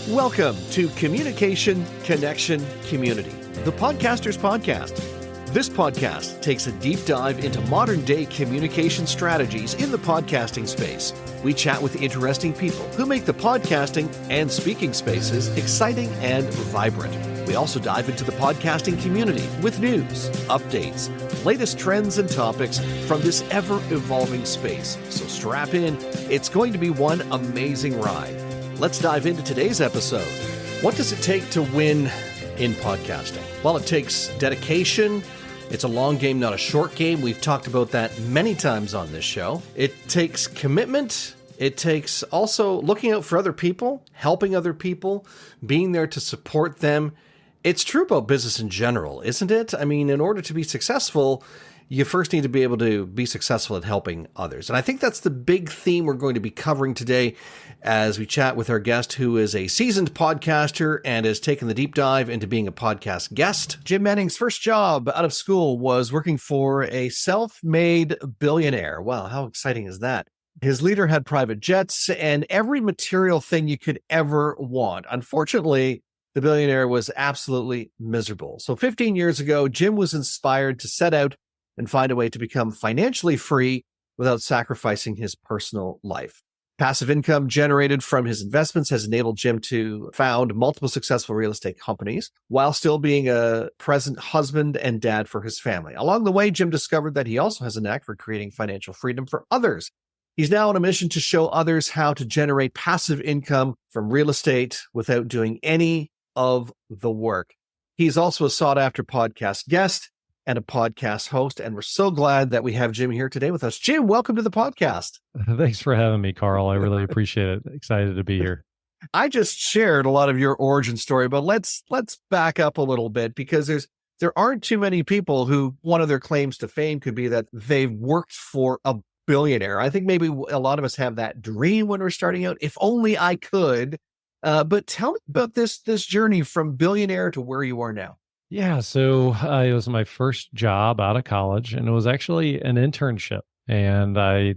Welcome to Communication, Connection, Community, the Podcaster's Podcast. This podcast takes a deep dive into modern-day communication strategies in the podcasting space. We chat with interesting people who make the podcasting and speaking spaces exciting and vibrant. We also dive into the podcasting community with news, updates, latest trends and topics from this ever-evolving space. So strap in. It's going to be one amazing ride. Let's dive into today's episode. What does it take to win in podcasting? Well, it takes dedication. It's a long game, not a short game. We've talked about that many times on this show. It takes commitment. It takes also looking out for other people, helping other people, being there to support them. It's true about business in general, isn't it? I mean, in order to be successful, you first need to be able to be successful at helping others. And I think that's the big theme we're going to be covering today as we chat with our guest, who is a seasoned podcaster and has taken the deep dive into being a podcast guest. Jim Manning's first job out of school was working for a self-made billionaire. Wow, how exciting is that? His leader had private jets and every material thing you could ever want. Unfortunately, the billionaire was absolutely miserable. So 15 years ago, Jim was inspired to set out and find a way to become financially free without sacrificing his personal life. Passive income generated from his investments has enabled Jim to found multiple successful real estate companies while still being a present husband and dad for his family. Along the way, Jim discovered that he also has a knack for creating financial freedom for others. He's now on a mission to show others how to generate passive income from real estate without doing any of the work. He's also a sought-after podcast guest and a podcast host, and we're so glad that we have Jim here today with us. Jim, welcome to the podcast. Thanks for having me, Carl. I really appreciate it. Excited to be here. I just shared a lot of your origin story, but let's back up a little bit because there aren't too many people who one of their claims to fame could be that they've worked for a billionaire. I think maybe a lot of us have that dream when we're starting out. If only I could. But tell me about this journey from billionaire to where you are now. Yeah, so it was my first job out of college, and it was actually an internship. And I,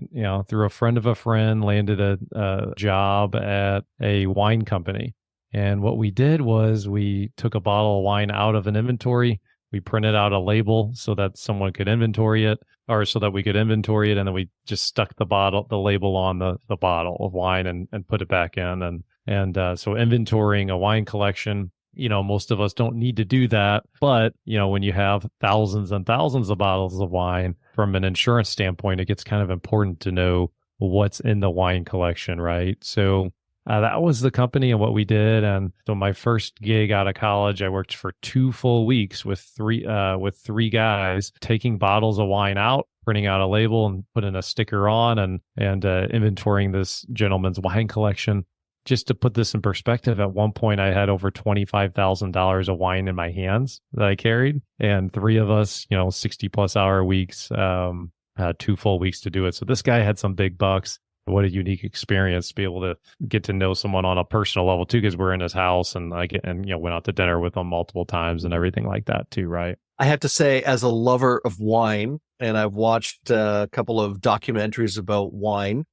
through a friend of a friend, landed a job at a wine company. And what we did was we took a bottle of wine out of an inventory. We printed out a label so that someone could inventory it, or so that we could inventory it. And then we just stuck the label on the bottle of wine and put it back in. And so inventorying a wine collection, most of us don't need to do that. But, when you have thousands and thousands of bottles of wine, from an insurance standpoint, it gets kind of important to know what's in the wine collection, right? So that was the company and what we did. And so my first gig out of college, I worked for 2 full weeks with three guys, taking bottles of wine out, printing out a label and putting a sticker on and inventorying this gentleman's wine collection. Just to put this in perspective, at one point I had over $25,000 of wine in my hands that I carried, and 3 of us, 60 plus hour weeks, 2 full weeks to do it. So this guy had some big bucks. What a unique experience to be able to get to know someone on a personal level too, because we're in his house and went out to dinner with him multiple times and everything like that too, right? I have to say, as a lover of wine, and I've watched a couple of documentaries about wine,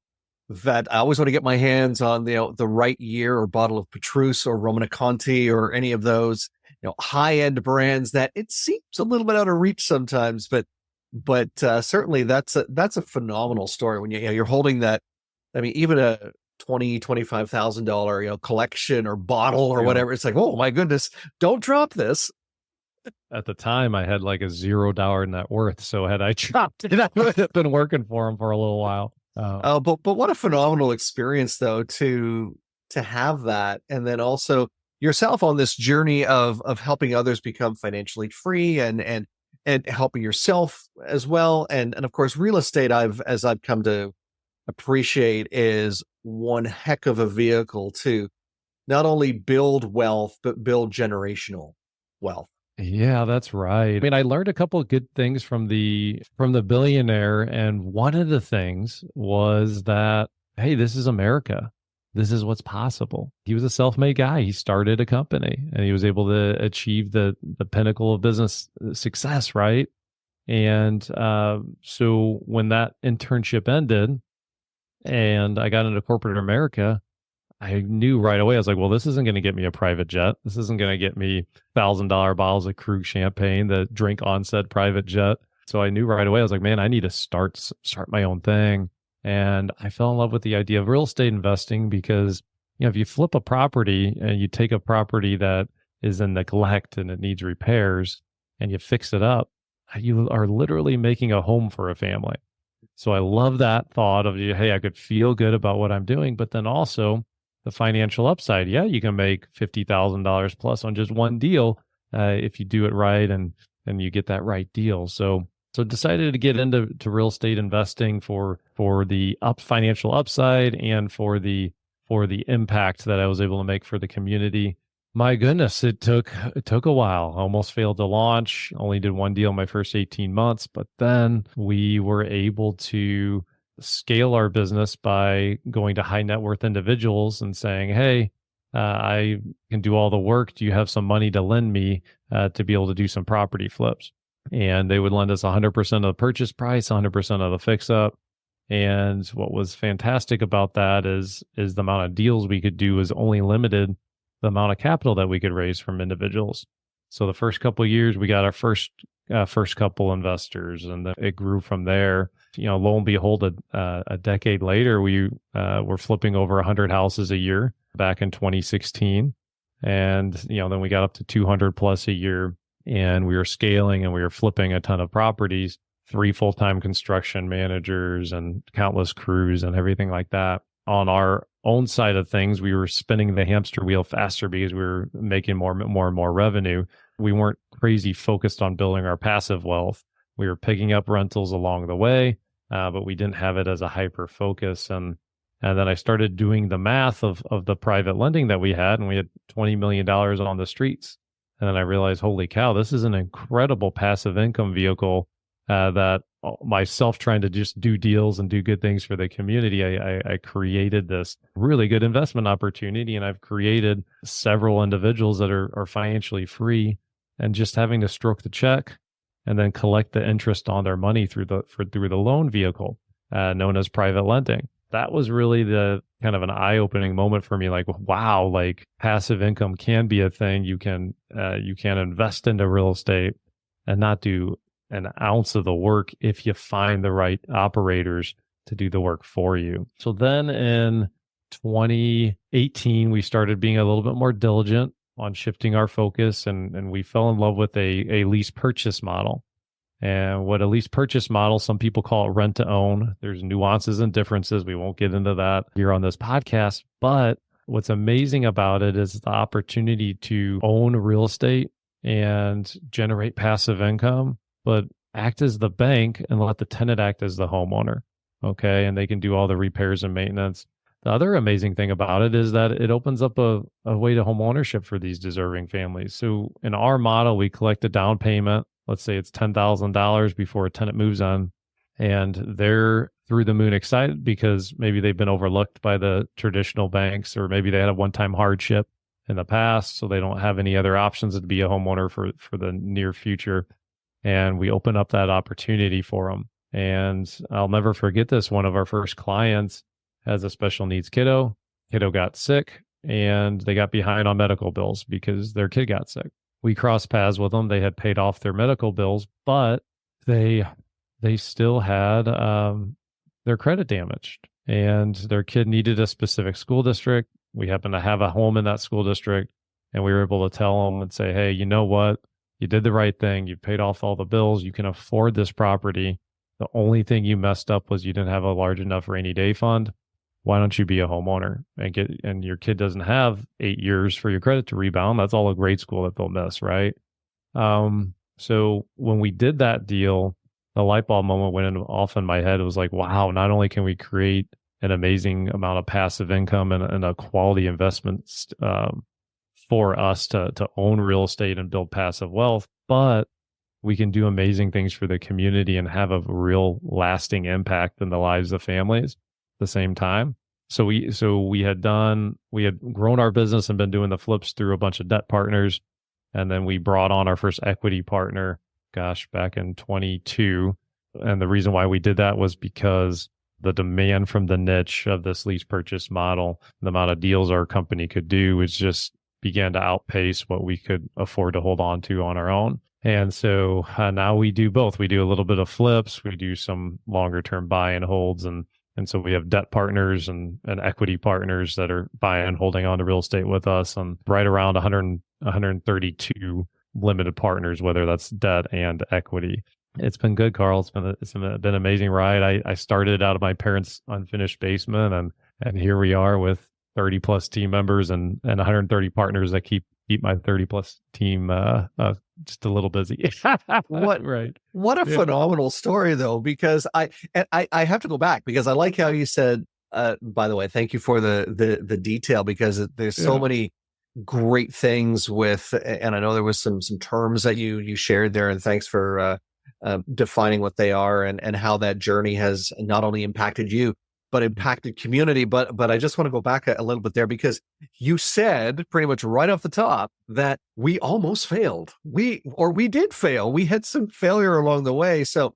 that I always want to get my hands on the right year or bottle of Petrus or Romanée-Conti or any of those high-end brands that it seems a little bit out of reach sometimes, but certainly that's a phenomenal story when you're holding that. I mean, even a $25,000 collection or bottle or whatever, it's like, oh my goodness, don't drop this. At the time, I had like a $0 net worth, so had I dropped it, I would have been working for him for a little while. But what a phenomenal experience though to have that, and then also yourself on this journey of helping others become financially free and helping yourself as well, and of course real estate as I've come to appreciate is one heck of a vehicle to not only build wealth but build generational wealth. Yeah, that's right. I mean, I learned a couple of good things from the billionaire, and one of the things was that, hey, this is America. This is what's possible. He was a self-made guy. He started a company and he was able to achieve the pinnacle of business success, right? And so when that internship ended and I got into corporate America, I knew right away, I was like, well, this isn't going to get me a private jet. This isn't going to get me $1,000 bottles of Krug champagne that drink on said private jet. So I knew right away, I was like, man, I need to start my own thing. And I fell in love with the idea of real estate investing because, if you flip a property and you take a property that is in neglect and it needs repairs and you fix it up, you are literally making a home for a family. So I love that thought of, hey, I could feel good about what I'm doing, but then also the financial upside. Yeah, you can make $50,000 plus on just one deal if you do it right and you get that right deal. So decided to get into real estate investing for the financial upside and for the impact that I was able to make for the community. My goodness, it took a while. I almost failed to launch. Only did one deal in my first 18 months, but then we were able to scale our business by going to high net worth individuals and saying, hey, I can do all the work. Do you have some money to lend me to be able to do some property flips? And they would lend us 100% of the purchase price, 100% of the fix up. And what was fantastic about that is the amount of deals we could do is only limited the amount of capital that we could raise from individuals. So the first couple of years, we got our first couple investors, and then it grew from there. Lo and behold, a decade later, we were flipping over 100 houses a year back in 2016. And, then we got up to 200 plus a year, and we were scaling and we were flipping a ton of properties, 3 full-time construction managers and countless crews and everything like that. On our own side of things, we were spinning the hamster wheel faster because we were making more and more revenue. We weren't crazy focused on building our passive wealth. We were picking up rentals along the way, but we didn't have it as a hyper focus. And then I started doing the math of the private lending that we had, and we had $20 million on the streets. And then I realized, holy cow, this is an incredible passive income vehicle that myself trying to just do deals and do good things for the community, I created this really good investment opportunity, and I've created several individuals that are financially free and just having to stroke the check and then collect the interest on their money through the loan vehicle known as private lending. That was really the kind of an eye-opening moment for me. Like, wow, like passive income can be a thing. You can invest into real estate and not do an ounce of the work if you find the right operators to do the work for you. So then in 2018, we started being a little bit more diligent on shifting our focus, and we fell in love with a lease purchase model. And what a lease purchase model, some people call it rent to own. There's nuances and differences. We won't get into that here on this podcast. But what's amazing about it is the opportunity to own real estate and generate passive income, but act as the bank and let the tenant act as the homeowner. Okay. And they can do all the repairs and maintenance. The other amazing thing about it is that it opens up a way to home ownership for these deserving families. So in our model, we collect a down payment. Let's say it's $10,000 before a tenant moves on, and they're through the moon excited because maybe they've been overlooked by the traditional banks, or maybe they had a one-time hardship in the past, so they don't have any other options to be a homeowner for the near future. And we open up that opportunity for them. And I'll never forget this. One of our first clients has a special needs kiddo. Kiddo got sick, and they got behind on medical bills because their kid got sick. We crossed paths with them. They had paid off their medical bills, but they still had their credit damaged, and their kid needed a specific school district. We happened to have a home in that school district, and we were able to tell them and say, hey, you know what? You did the right thing. You paid off all the bills. You can afford this property. The only thing you messed up was you didn't have a large enough rainy day fund. Why don't you be a homeowner and your kid doesn't have 8 years for your credit to rebound? That's all a grade school that they'll miss, right? So when we did that deal, the light bulb moment went off in my head. It was like, wow, not only can we create an amazing amount of passive income and a quality investment for us to own real estate and build passive wealth, but we can do amazing things for the community and have a real lasting impact in the lives of families at the same time. So we had grown our business and been doing the flips through a bunch of debt partners. And then we brought on our first equity partner, back in 22. And the reason why we did that was because the demand from the niche of this lease purchase model, the amount of deals our company could do was just began to outpace what we could afford to hold on to on our own. And so now we do both. We do a little bit of flips. We do some longer term buy and holds. And so we have debt partners and equity partners that are buying and holding on to real estate with us, and right around 132 limited partners, whether that's debt and equity. It's been good, Carl. It's been an amazing ride. I started out of my parents' unfinished basement, and here we are with 30 plus team members and 130 partners that keep my 30 plus team just a little busy. What a phenomenal story, though, because I have to go back, because I like how you said, by the way, thank you for the detail, because there's so many great things with, and I know there was some terms that you shared there, and thanks for defining what they are and how that journey has not only impacted you, but impacted community. But I just want to go back a little bit there, because you said pretty much right off the top that we almost failed. We did fail. We had some failure along the way. So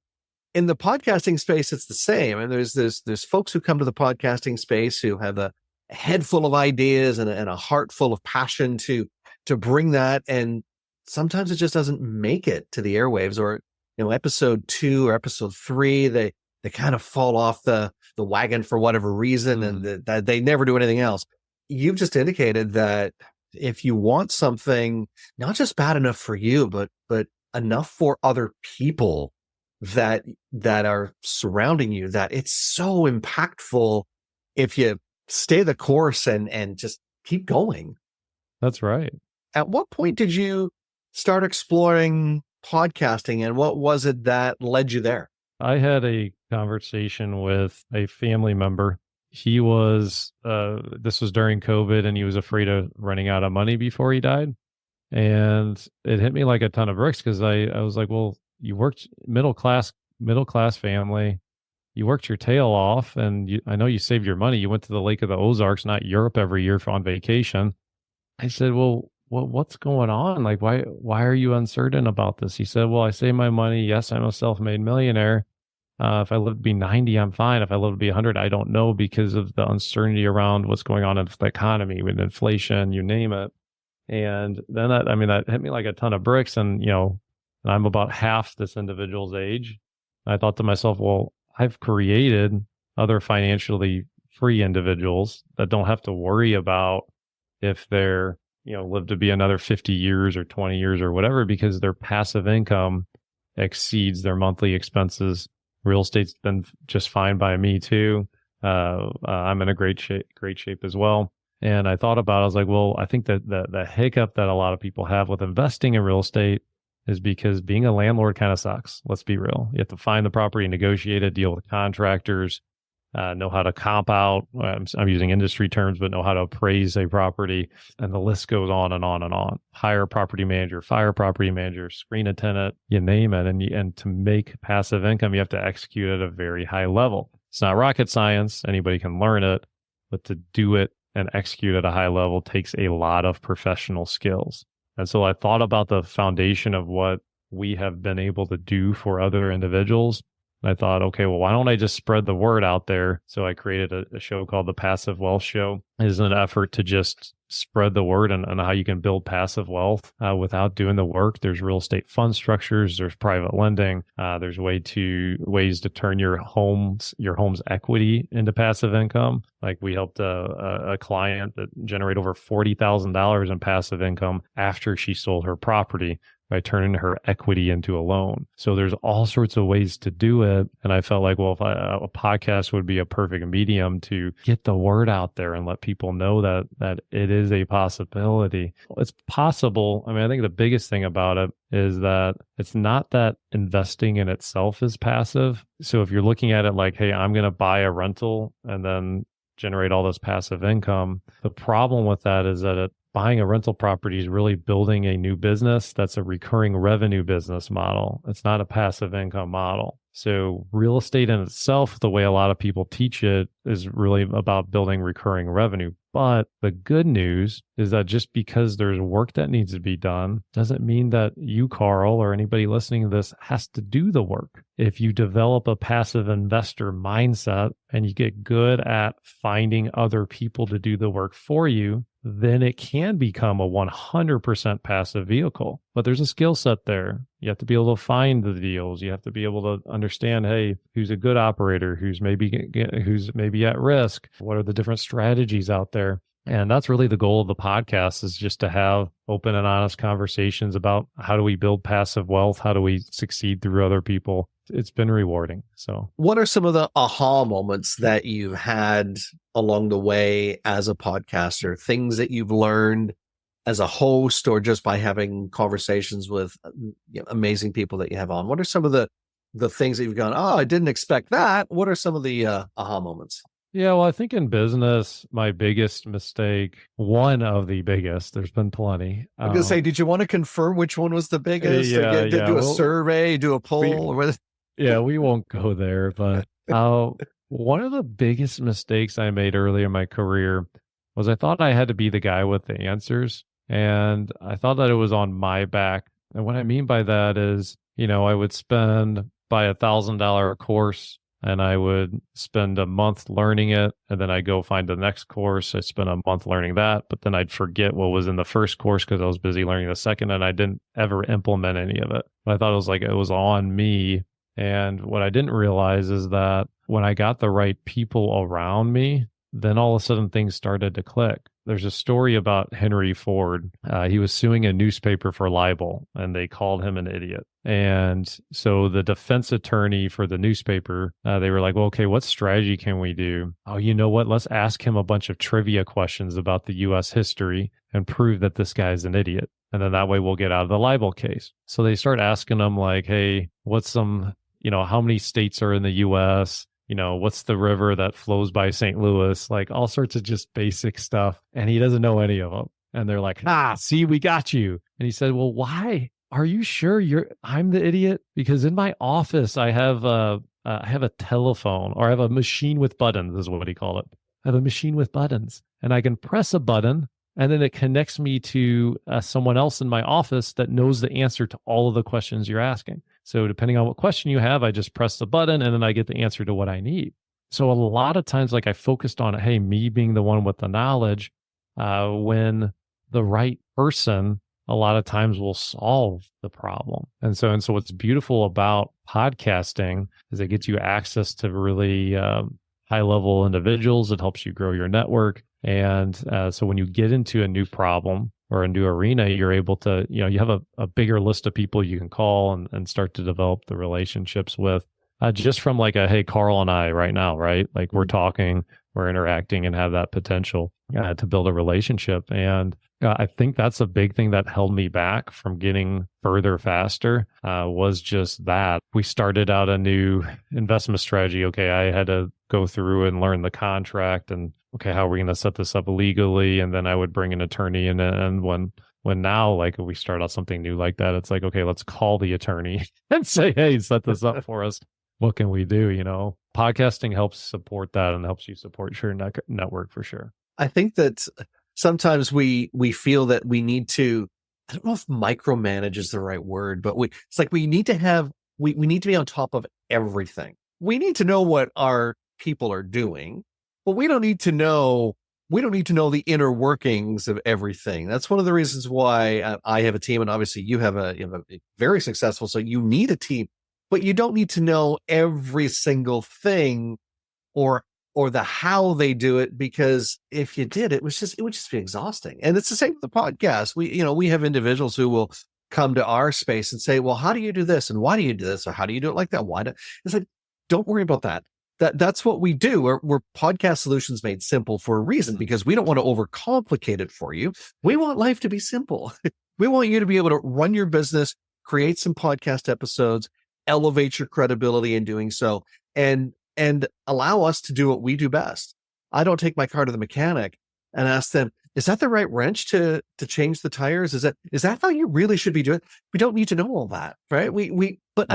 in the podcasting space, it's the same. And there's folks who come to the podcasting space who have a head full of ideas and a heart full of passion to bring that. And sometimes it just doesn't make it to the airwaves, or, episode 2 or episode 3, they kind of fall off the wagon for whatever reason, and that they never do anything else. You've just indicated that if you want something not just bad enough for you, but enough for other people that are surrounding you, that it's so impactful if you stay the course and just keep going. That's right. At what point did you start exploring podcasting, and what was it that led you there? I had a conversation with a family member. He was, this was during COVID, and he was afraid of running out of money before he died. And it hit me like a ton of bricks, because I was like, well, you worked middle class family. You worked your tail off, and I know you saved your money. You went to the Lake of the Ozarks, not Europe, every year on vacation. I said, well, what's going on? Like, why are you uncertain about this? He said, well, I save my money. Yes, I'm a self-made millionaire. If I live to be 90, I'm fine. If I live to be 100, I don't know, because of the uncertainty around what's going on in the economy with inflation, you name it. And then that hit me like a ton of bricks. And, and I'm about half this individual's age. And I thought to myself, well, I've created other financially free individuals that don't have to worry about if they're, live to be another 50 years or 20 years or whatever, because their passive income exceeds their monthly expenses. Real estate's been just fine by me too. I'm in a great shape as well. And I thought about it, I was like, well, I think that the hiccup that a lot of people have with investing in real estate is because being a landlord kind of sucks. Let's be real. You have to find the property, negotiate it, deal with contractors, know how to comp out. I'm using industry terms, but know how to appraise a property. And the list goes on and on and on. Hire a property manager, fire a property manager, screen a tenant, you name it. And to make passive income, you have to execute at a very high level. It's not rocket science. Anybody can learn it, but to do it and execute at a high level takes a lot of professional skills. And so I thought about the foundation of what we have been able to do for other individuals. And I thought, okay, well, why don't I just spread the word out there? So I created a show called The Passive Wealth Show. It is an effort to just spread the word on how you can build passive wealth without doing the work. There's real estate fund structures. There's private lending. There's ways to turn your home's equity into passive income. Like we helped a client that generate over $40,000 in passive income after she sold her property by turning her equity into a loan. So there's all sorts of ways to do it. And I felt like, well, if a podcast would be a perfect medium to get the word out there and let people know that it is a possibility. It's possible. I mean, I think the biggest thing about it is that it's not that investing in itself is passive. So if you're looking at it like, hey, I'm going to buy a rental and then generate all this passive income, the problem with that is that buying a rental property is really building a new business that's a recurring revenue business model. It's not a passive income model. So real estate in itself, the way a lot of people teach it, is really about building recurring revenue. But the good news is that just because there's work that needs to be done doesn't mean that you, Carl, or anybody listening to this has to do the work. If you develop a passive investor mindset and you get good at finding other people to do the work for you, then it can become a 100% passive vehicle. But there's a skill set there. You have to be able to find the deals. You have to be able to understand, hey, who's a good operator, who's maybe at risk, what are the different strategies out there. And that's really the goal of the podcast, is just to have open and honest conversations about how do we build passive wealth? How do we succeed through other people? It's been rewarding. So what are some of the aha moments that you've had along the way as a podcaster, things that you've learned as a host or just by having conversations with amazing people that you have on? What are some of the things that you've gone, oh, I didn't expect that? What are some of the aha moments? Yeah, well, I think in business, my biggest mistake, one of the biggest, there's been plenty. I'm going to say, did you want to confirm which one was the biggest? Yeah. Do a survey, do a poll? We won't go there. But one of the biggest mistakes I made early in my career was I thought I had to be the guy with the answers. And I thought that it was on my back. And what I mean by that is, I would buy $1,000 course, and I would spend a month learning it, and then I'd go find the next course. I spent a month learning that, but then I'd forget what was in the first course because I was busy learning the second, and I didn't ever implement any of it. But I thought it was on me. And what I didn't realize is that when I got the right people around me, then all of a sudden things started to click. There's a story about Henry Ford. He was suing a newspaper for libel, and they called him an idiot. And so the defense attorney for the newspaper, they were like, well, okay, what strategy can we do? Oh, you know what? Let's ask him a bunch of trivia questions about the U.S. history and prove that this guy's an idiot. And then that way we'll get out of the libel case. So they start asking him like, hey, how many states are in the U.S.? What's the river that flows by St. Louis? Like all sorts of just basic stuff. And he doesn't know any of them. And they're like, see, we got you. And he said, well, why? Are you sure I'm the idiot? Because in my office, I have a telephone, or I have a machine with buttons, is what he called it. I have a machine with buttons, and I can press a button, and then it connects me to someone else in my office that knows the answer to all of the questions you're asking. So depending on what question you have, I just press the button and then I get the answer to what I need. So a lot of times, I focused on, hey, me being the one with the knowledge, when the right person a lot of times will solve the problem. And so what's beautiful about podcasting is it gets you access to really high level individuals. It helps you grow your network. And so when you get into a new problem or a new arena, you're able to, you have a bigger list of people you can call and start to develop the relationships with, just from hey, Carl and I right now, right? Like we're talking, we're interacting, and have that potential to build a relationship. And I think that's a big thing that held me back from getting further faster, was just that. We started out a new investment strategy. Okay, I had to go through and learn the contract, and okay, how are we going to set this up legally? And then I would bring an attorney in. And when now, we start out something new like that, it's like, okay, let's call the attorney and say, hey, set this up for us. What can we do? Podcasting helps support that and helps you support your network for sure. I think that sometimes we feel that we need to, I don't know if micromanage is the right word, but we need to be on top of everything. We need to know what our people are doing, but we don't need to know the inner workings of everything. That's one of the reasons why I have a team, and obviously you have a very successful, so you need a team, but you don't need to know every single thing or the how they do it, because if you did, it would just be exhausting. And it's the same with the podcast. We have individuals who will come to our space and say, well, how do you do this? And why do you do this? Or how do you do it like that? It's like, don't worry about that. That's what we do. We're podcast solutions made simple for a reason, because we don't want to overcomplicate it for you. We want life to be simple. We want you to be able to run your business, create some podcast episodes, elevate your credibility in doing so, and allow us to do what we do best. I don't take my car to the mechanic and ask them, is that the right wrench to change the tires? Is that how you really should be doing it? We don't need to know all that, right?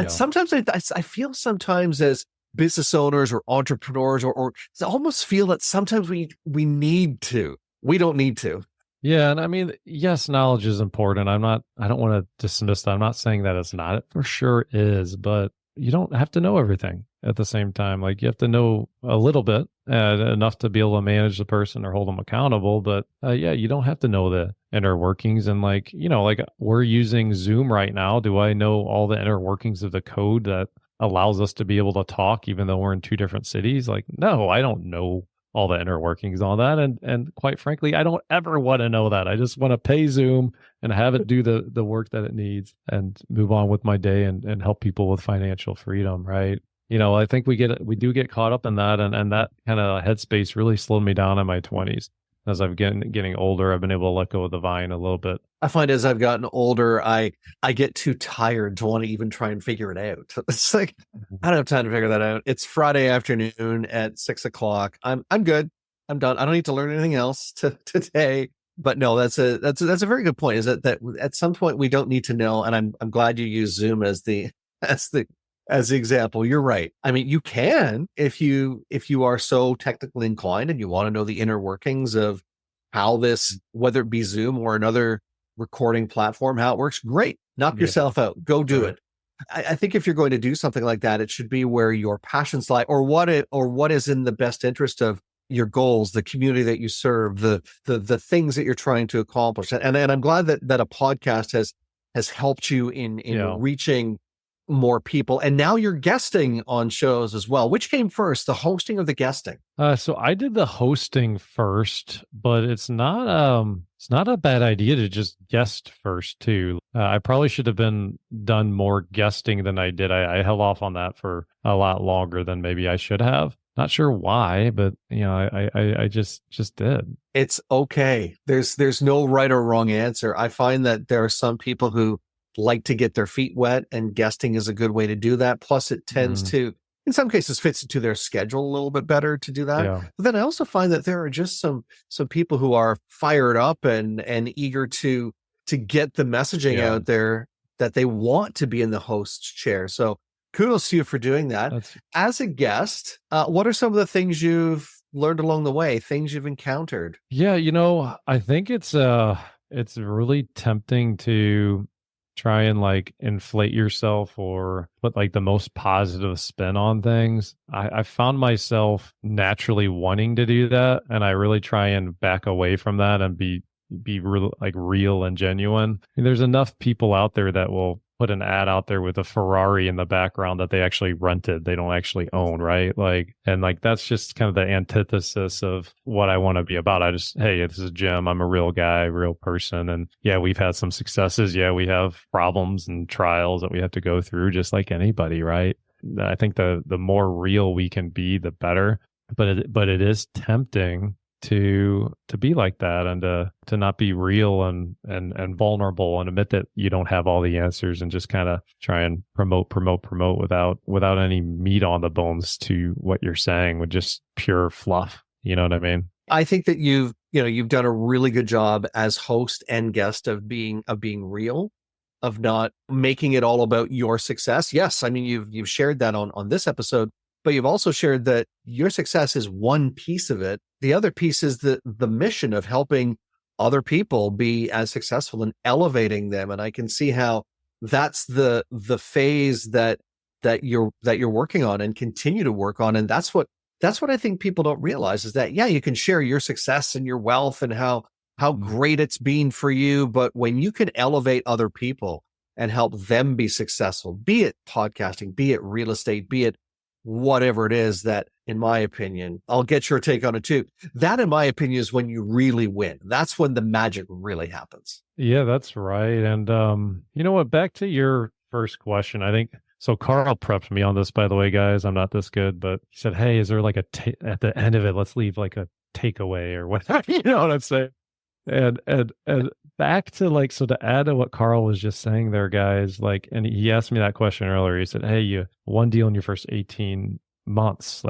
Sometimes I feel sometimes as business owners or entrepreneurs or almost feel that sometimes we need to. We don't need to. Yeah, and I mean, yes, knowledge is important. I don't want to dismiss that. I'm not saying that it's not. It for sure is, but you don't have to know everything at the same time. Like you have to know a little bit, enough to be able to manage the person or hold them accountable. But yeah, you don't have to know the inner workings. And like, like we're using Zoom right now. Do I know all the inner workings of the code that allows us to be able to talk even though we're in two different cities? Like, no, I don't know all the inner workings on that. And quite frankly, I don't ever want to know that. I just want to pay Zoom and have it do the work that it needs and move on with my day and help people with financial freedom, right? I think we do get caught up in that, and that kind of headspace really slowed me down in my 20s. As I've getting older, I've been able to let go of the vine a little bit. I find as I've gotten older, I get too tired to want to even try and figure it out. It's like I don't have time to figure that out. It's Friday afternoon at 6 o'clock. I'm good. I'm done. I don't need to learn anything else today. But no, that's a very good point. Is that at some point we don't need to know, and I'm glad you use Zoom as the as the as the example. You're right. I mean, you can if you are so technically inclined and you want to know the inner workings of how this, whether it be Zoom or another recording platform, how it works. Great. Knock yourself out. Go do it. I think if you're going to do something like that, it should be where your passions lie, or what is in the best interest of your goals, the community that you serve, the things that you're trying to accomplish. And I'm glad that a podcast has helped you in reaching more people. And now you're guesting on shows as well. Which came first, the hosting or the guesting? So I did the hosting first, but it's not a bad idea to just guest first too. I probably should have done more guesting than I did. I held off on that for a lot longer than maybe I should have. Not sure why, but I just did. It's okay. There's no right or wrong answer. I find that there are some people who like to get their feet wet, and guesting is a good way to do that. Plus it tends to, in some cases, fits into their schedule a little bit better to do that. Yeah. But then I also find that there are just some people who are fired up and eager to get the messaging out there that they want to be in the host's chair. So kudos to you for doing that. As a guest, what are some of the things you've learned along the way, things you've encountered? Yeah, I think it's really tempting to try and like inflate yourself or put like the most positive spin on things. I found myself naturally wanting to do that, and I really try and back away from that and be real and genuine. I mean, there's enough people out there that will put an ad out there with a Ferrari in the background that they actually rented, they don't actually own, right? And that's just kind of the antithesis of what I want to be about. Hey, this is Jim. I'm a real guy, real person. And yeah, we've had some successes. Yeah, we have problems and trials that we have to go through just like anybody, right? I think the more real we can be, the better. But it is tempting to be like that, and to not be real and vulnerable and admit that you don't have all the answers, and just kind of try and promote without any meat on the bones to what you're saying, with just pure fluff. You know what I mean? I think that you've done a really good job as host and guest of being real, of not making it all about your success. Yes, I mean you've shared that on this episode, but you've also shared that your success is one piece of it. The other piece is the mission of helping other people be as successful and elevating them. And I can see how that's the phase that you're working on and continue to work on. And that's what I think people don't realize, is that, yeah, you can share your success and your wealth and how great it's been for you. But when you can elevate other people and help them be successful, be it podcasting, be it real estate, be it whatever it is, that, in my opinion, I'll get your take on it too. That, in my opinion, is when you really win. That's when the magic really happens. Yeah, that's right. And you know what? Back to your first question, I think. So Carl prepped me on this, by the way, guys. I'm not this good, but he said, "Hey, is there like at the end of it? Let's leave like a takeaway or whatever." You know what I'm saying? And back to so to add to what Carl was just saying there, guys, and he asked me that question earlier. He said, "Hey, you one deal in your first 18 months,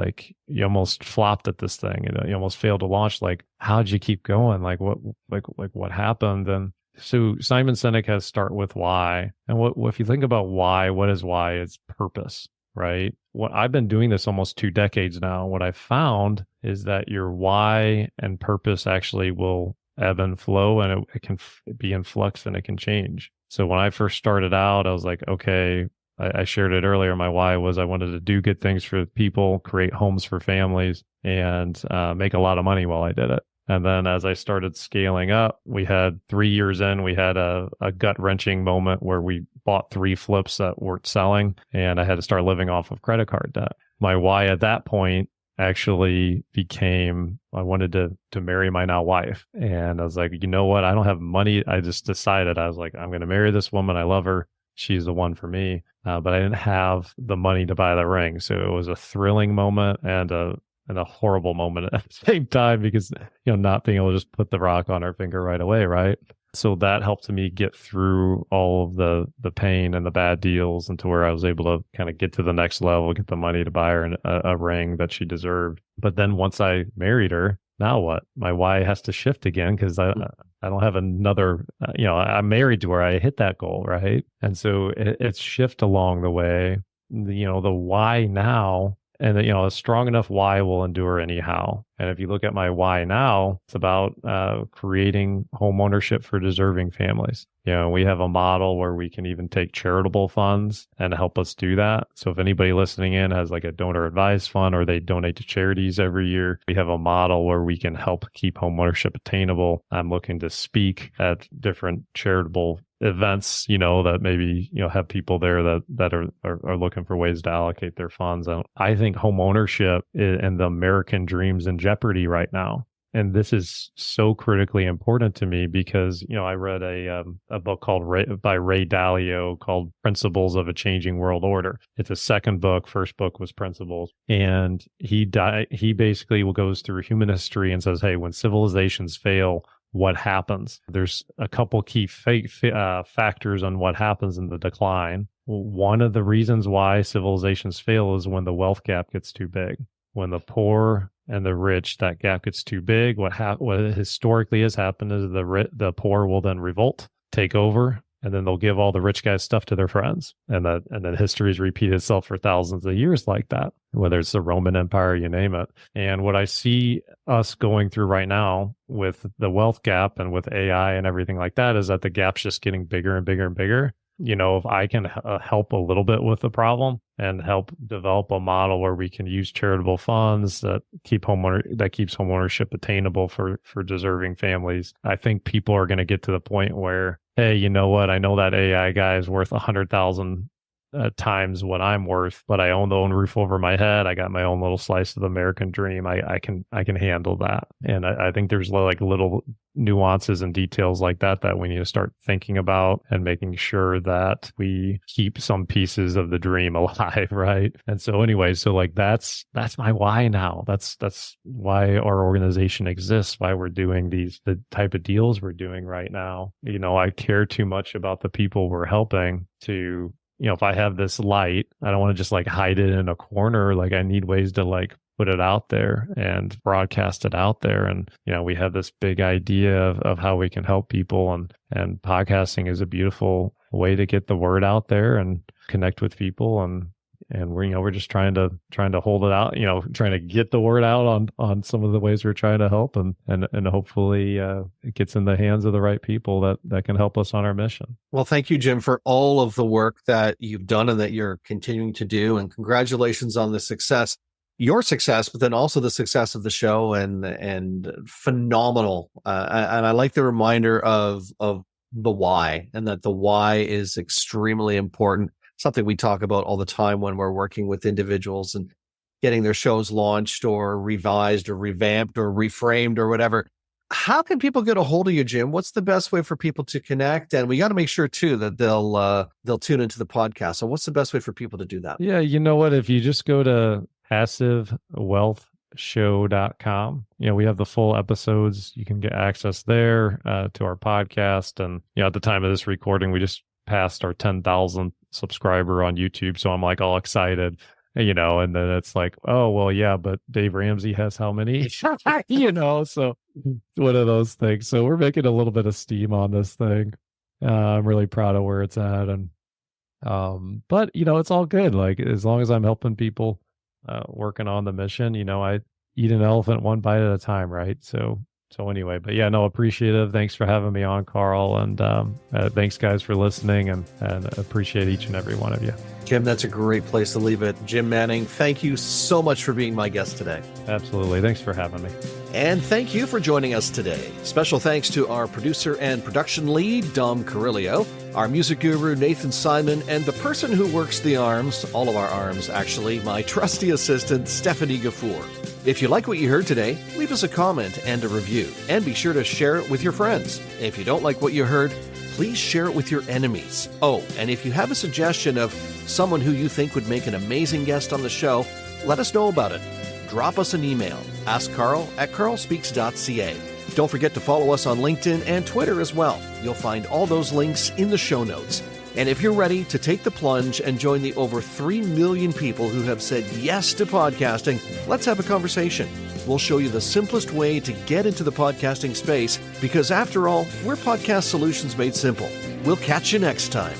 you almost flopped at this thing, and you almost failed to launch. How'd you keep going? What happened?" And so Simon Sinek has start with why. And what if you think about why, what is why? It's purpose, right? what I've been doing this almost 2 decades now. What I found is that your why and purpose actually will ebb and flow, and it can be in flux and it can change. So when I first started out, I was like, okay, I shared it earlier. My why was I wanted to do good things for people, create homes for families, and make a lot of money while I did it. And then as I started scaling up, we had 3 years in, we had a gut wrenching moment where we bought 3 flips that weren't selling, and I had to start living off of credit card debt. My why at that point actually became, I wanted to marry my now wife. And I was like, you know what? I don't have money. I just decided, I was like, I'm going to marry this woman. I love her. She's the one for me. But I didn't have the money to buy the ring. So it was a thrilling moment and a horrible moment at the same time, because, not being able to just put the rock on her finger right away. Right. So that helped me get through all of the pain and the bad deals, and to where I was able to kind of get to the next level, get the money to buy her a ring that she deserved. But then once I married her, now what? My why has to shift again, because I don't have another, I'm married to her. I hit that goal. Right. And so it's shift along the way. The why now, and a strong enough why will endure anyhow. And if you look at my why now, it's about creating home ownership for deserving families. We have a model where we can even take charitable funds and help us do that. So if anybody listening in has like a donor advised fund, or they donate to charities every year, we have a model where we can help keep home ownership attainable. I'm looking to speak at different charitable events, that maybe, have people there that are looking for ways to allocate their funds. And I think home ownership and the American dream's in jeopardy right now. And this is so critically important to me because, I read a book by Ray Dalio called Principles of a Changing World Order. It's a second book. First book was Principles. And he basically goes through human history and says, hey, when civilizations fail, what happens? There's a couple key factors on what happens in the decline. One of the reasons why civilizations fail is when the wealth gap gets too big. When the poor and the rich, that gap gets too big, what historically has happened is the poor will then revolt, take over, and then they'll give all the rich guys stuff to their friends. And then history has repeated itself for thousands of years like that, whether it's the Roman Empire, you name it. And what I see us going through right now with the wealth gap and with AI and everything like that is that the gap's just getting bigger and bigger and bigger. If I can help a little bit with the problem and help develop a model where we can use charitable funds that keeps home ownership attainable for deserving families, I think people are going to get to the point where, hey, you know what? I know that AI guy is worth 100,000 times what I'm worth, but I own the own roof over my head. I got my own little slice of the American dream. I can handle that. And I think there's like little nuances and details like that we need to start thinking about and making sure that we keep some pieces of the dream alive, right? And so anyway, like that's my why now. That's why our organization exists, why we're doing the type of deals we're doing right now. I care too much about the people we're helping to, if I have this light, I don't want to just like hide it in a corner. Like I need ways to like put it out there and broadcast it out there. And, we have this big idea of how we can help people, and podcasting is a beautiful way to get the word out there and connect with people. And we're just trying to hold it out, trying to get the word out on some of the ways we're trying to help, and hopefully it gets in the hands of the right people that can help us on our mission. Well, thank you, Jim, for all of the work that you've done and that you're continuing to do. And congratulations on the success, your success, but then also the success of the show, and phenomenal. And I like the reminder of the why, and that the why is extremely important. Something we talk about all the time when we're working with individuals and getting their shows launched or revised or revamped or reframed or whatever. How can people get a hold of you, Jim? What's the best way for people to connect? And we got to make sure too that they'll tune into the podcast. So what's the best way for people to do that? Yeah, you know what? If you just go to passivewealthshow.com, we have the full episodes. You can get access there to our podcast. And at the time of this recording, we just passed our 10,000 subscriber on YouTube. So I'm like all excited, and then it's like, oh, well, yeah, but Dave Ramsey has how many, so one of those things. So we're making a little bit of steam on this thing. I'm really proud of where it's at. And But it's all good. Like, as long as I'm helping people, working on the mission, I eat an elephant one bite at a time, right? So anyway, but yeah, no, appreciative. Thanks for having me on, Carl. And thanks, guys, for listening, and appreciate each and every one of you. Jim, that's a great place to leave it. Jim Manning, thank you so much for being my guest today. Absolutely. Thanks for having me. And thank you for joining us today. Special thanks to our producer and production lead, Dom Carrillo, our music guru, Nathan Simon, and the person who works the arms, all of our arms actually, my trusty assistant, Stephanie Gafour. If you like what you heard today, leave us a comment and a review, and be sure to share it with your friends. If you don't like what you heard, please share it with your enemies. Oh, and if you have a suggestion of someone who you think would make an amazing guest on the show, let us know about it. Drop us an email, askcarl@carlspeaks.ca. Don't forget to follow us on LinkedIn and Twitter as well. You'll find all those links in the show notes. And if you're ready to take the plunge and join the over 3 million people who have said yes to podcasting, let's have a conversation. We'll show you the simplest way to get into the podcasting space, because after all, we're podcast solutions made simple. We'll catch you next time.